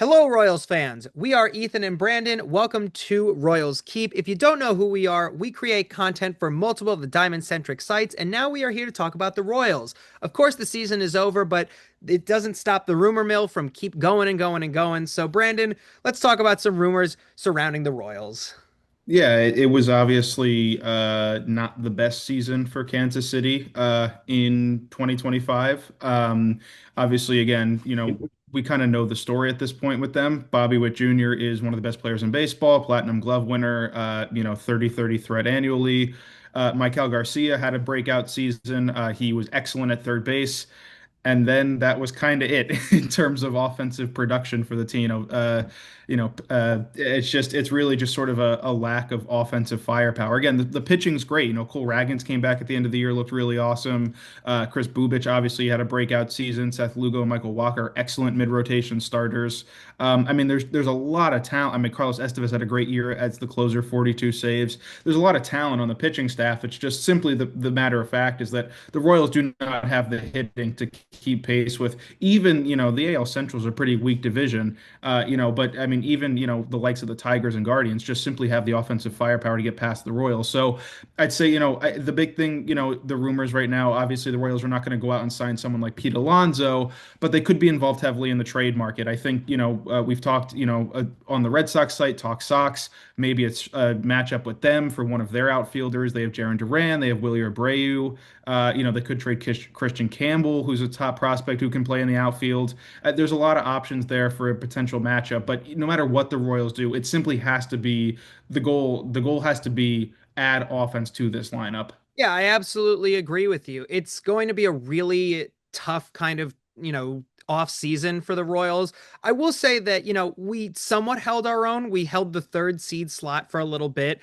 Hello, Royals fans. We are Ethan and Brandon. Welcome to Royals Keep. If you don't know who we are, we create content for multiple of the diamond-centric sites, and now we are here to talk about the Royals. Of course, the season is over, but it doesn't stop the rumor mill from keep going and going and going. So, Brandon, let's talk about some rumors surrounding the Royals. Yeah, it was obviously not the best season for Kansas City in 2025. Obviously, again, we kind of know the story at this point with them. Bobby Witt Jr. is one of the best players in baseball, Platinum Glove winner, 30-30 threat annually. Maikel Garcia had a breakout season. He was excellent at third base. And then that was kind of it in terms of offensive production for the team. It's really just sort of a lack of offensive firepower. Again, the pitching's great. Cole Ragans came back at the end of the year, looked really awesome. Chris Bubich obviously had a breakout season. Seth Lugo and Michael Walker, excellent mid-rotation starters. There's a lot of talent. I mean, Carlos Estevez had a great year as the closer, 42 saves. There's a lot of talent on the pitching staff. It's just simply the matter of fact is that the Royals do not have the hitting to keep pace with. Even, the AL Central is a pretty weak division. But I mean, even, the likes of the Tigers and Guardians just simply have the offensive firepower to get past the Royals. So I'd say, the big thing, the rumors right now, obviously the Royals are not going to go out and sign someone like Pete Alonso, but they could be involved heavily in the trade market. I think, we've talked, on the Red Sox site, Talk Sox, maybe it's a matchup with them for one of their outfielders. They have Jaron Duran, they have Willie Abreu. They could trade Christian Campbell, who's a top prospect who can play in the outfield. There's a lot of options there for a potential matchup, but no matter what the Royals do, it simply has to be the goal. The goal has to be add offense to this lineup. Yeah, I absolutely agree with you. It's going to be a really tough kind of, off season for the Royals. I will say that, we somewhat held our own. We held the third seed slot for a little bit.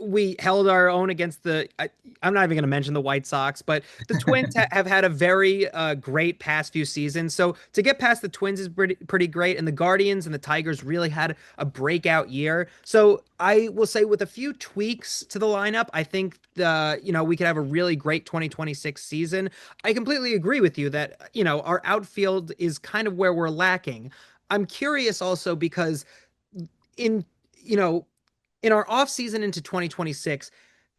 We held our own against I'm not even going to mention the White Sox, but the Twins have had a very great past few seasons. So to get past the Twins is pretty great. And the Guardians and the Tigers really had a breakout year. So I will say with a few tweaks to the lineup, I think we could have a really great 2026 season. I completely agree with you that, our outfield is kind of where we're lacking. I'm curious also because in, you know, in our off season into 2026,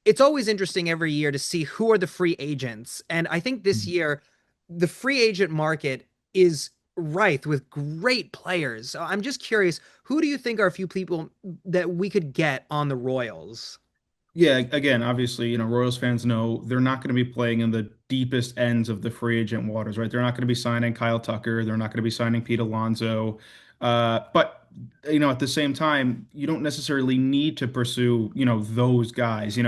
it's always interesting every year to see who are the free agents. And I think this year, the free agent market is rife with great players. So I'm just curious, who do you think are a few people that we could get on the Royals? Yeah, again, obviously, Royals fans know they're not going to be playing in the deepest ends of the free agent waters, right? They're not going to be signing Kyle Tucker. They're not going to be signing Pete Alonso. But at the same time, you don't necessarily need to pursue, those guys.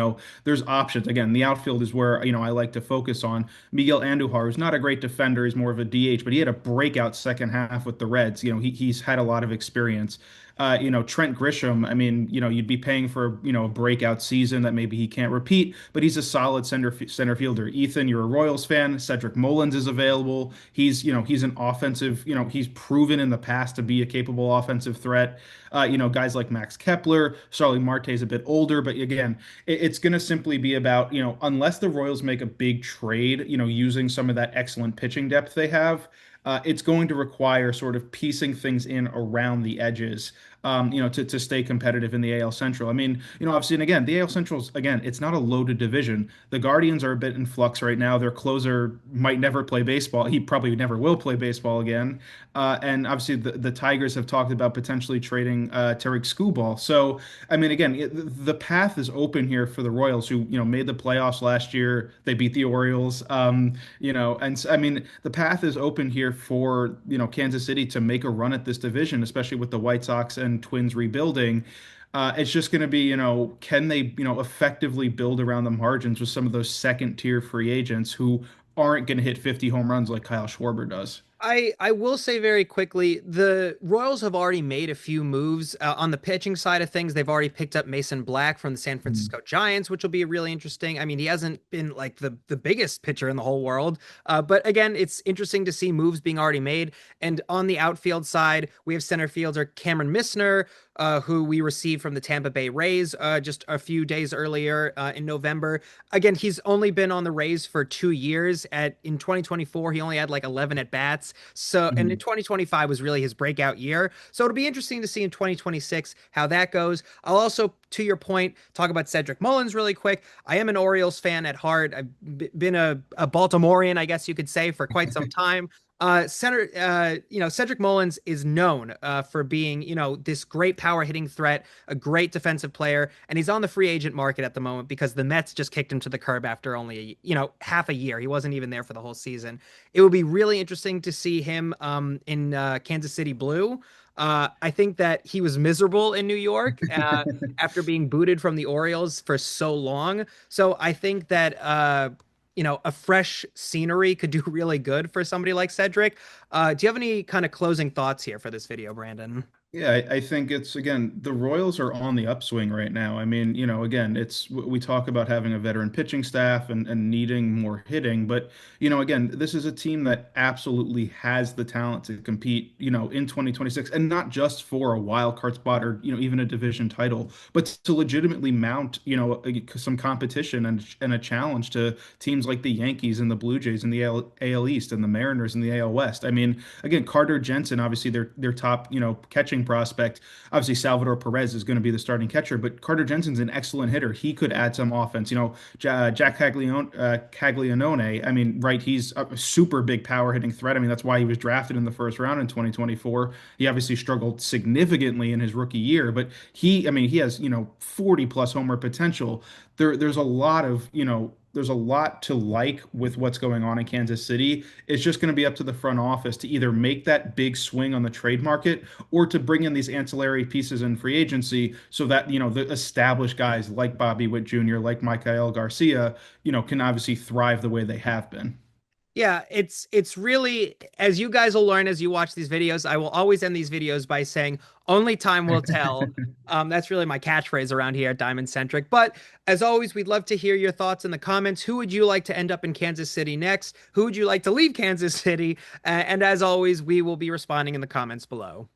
There's options. Again, the outfield is where, I like to focus on. Miguel Andujar, who's not a great defender, he's more of a DH, but he had a breakout second half with the Reds. He's had a lot of experience. Trent Grisham, I mean, you'd be paying for, a breakout season that maybe he can't repeat, but he's a solid center fielder. Ethan, you're a Royals fan. Cedric Mullins is available. He's an offensive, he's proven in the past to be a capable offensive threat. Guys like Max Kepler, Charlie Marte is a bit older, but again, it's going to simply be about, unless the Royals make a big trade, using some of that excellent pitching depth they have, it's going to require sort of piecing things in around the edges, to stay competitive in the AL Central. I mean, obviously, and again, the AL Central's, again, it's not a loaded division. The Guardians are a bit in flux right now. Their closer might never play baseball. He probably never will play baseball again. And obviously, the Tigers have talked about potentially trading Tarik Skubal. So, I mean, again, the path is open here for the Royals, who, made the playoffs last year. They beat the Orioles. I mean, the path is open here for, Kansas City to make a run at this division, especially with the White Sox and Twins rebuilding. It's just going to be, can they, effectively build around the margins with some of those second tier free agents who aren't going to hit 50 home runs like Kyle Schwarber does? I will say very quickly, the Royals have already made a few moves on the pitching side of things. They've already picked up Mason Black from the San Francisco Giants, which will be really interesting. I mean, he hasn't been like the biggest pitcher in the whole world, but again, it's interesting to see moves being already made. And on the outfield side, we have center fielder Cameron Misner, who we received from the Tampa Bay Rays just a few days earlier in November. Again, he's only been on the Rays for 2 years. In 2024, he only had like 11 at bats. So, and in Mhm. 2025 was really his breakout year. So it'll be interesting to see in 2026 how that goes. I'll also, to your point, talk about Cedric Mullins really quick. I am an Orioles fan at heart. I've been a Baltimorean, I guess you could say, for quite some time. Cedric Mullins is known for being, this great power hitting threat, a great defensive player, and he's on the free agent market at the moment because the Mets just kicked him to the curb after only, half a year. He wasn't even there for the whole season. It would be really interesting to see him in Kansas City Blue. I think that he was miserable in New York after being booted from the Orioles for so long. So I think that a fresh scenery could do really good for somebody like Cedric. Do you have any kind of closing thoughts here for this video, Brandon? Yeah, I think it's again, the Royals are on the upswing right now. I mean, again, we talk about having a veteran pitching staff and needing more hitting, but again, this is a team that absolutely has the talent to compete, in 2026, and not just for a wild card spot or, even a division title, but to legitimately mount, some competition and a challenge to teams like the Yankees and the Blue Jays and the AL East and the Mariners and the AL West. I mean, again, Carter Jensen, obviously their top, catching prospect. Obviously, Salvador Perez is going to be the starting catcher, but Carter Jensen's an excellent hitter. He could add some offense. Jack Caglianone, I mean, right, he's a super big power hitting threat. I mean, that's why he was drafted in the first round in 2024. He obviously struggled significantly in his rookie year, but I mean, he has, 40 plus homer potential. There's a lot of, there's a lot to like with what's going on in Kansas City. It's just going to be up to the front office to either make that big swing on the trade market or to bring in these ancillary pieces in free agency so that, the established guys like Bobby Witt Jr., like Michael Garcia, can obviously thrive the way they have been. Yeah, it's really, as you guys will learn as you watch these videos, I will always end these videos by saying only time will tell. That's really my catchphrase around here at Diamond Centric. But as always, we'd love to hear your thoughts in the comments. Who would you like to end up in Kansas City next? Who would you like to leave Kansas City? And as always, we will be responding in the comments below.